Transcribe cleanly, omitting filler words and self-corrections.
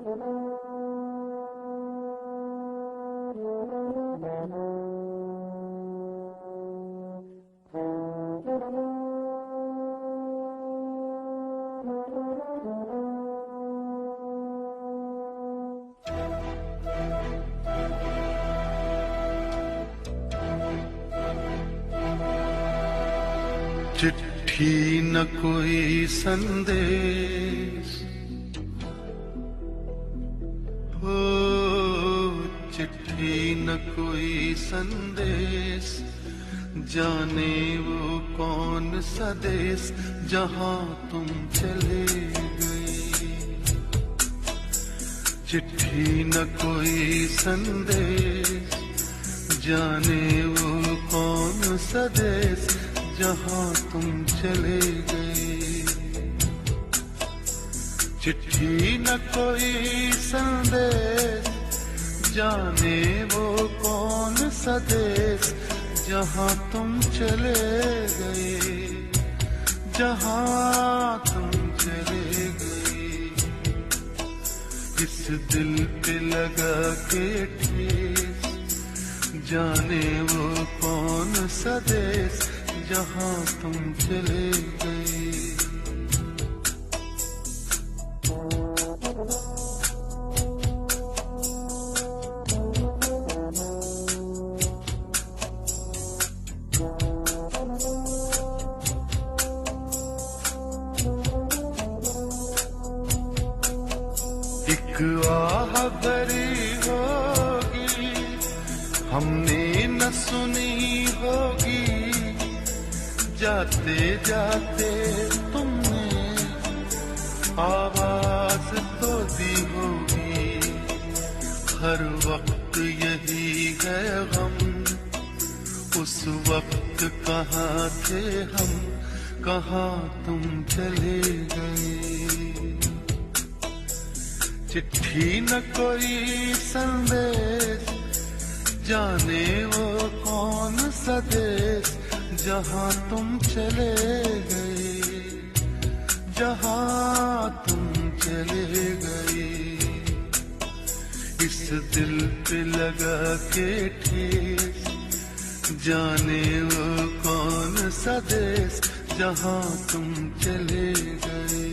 चिट्ठी न कोई संदेश हो, चिट्ठी न कोई संदेश, जाने वो कौन सा देश जहां तुम चले गए। चिट्ठी न कोई संदेश, जाने वो कौन सा देश जहां तुम चले गए। चिट्ठी न कोई संदेश, जाने वो कौन सा देश जहां तुम चले गए, जहां तुम चले गए। इस दिल पे लगा के ठेस, जाने वो कौन सा देश जहां तुम चले गए। एक आह भरी होगी, हमने न सुनी होगी, जाते जाते तुमने आवाज तो दी होगी। हर वक्त यही है गम, उस वक्त कहाँ थे हम, कहाँ तुम चले गए। चिट्ठी न कोई संदेश, जाने वो कौन सा देश जहां तुम चले गए, जहां तुम चले गए। इस दिल पे लगा के ठेस, जाने वो कौन सा देश जहां तुम चले गए।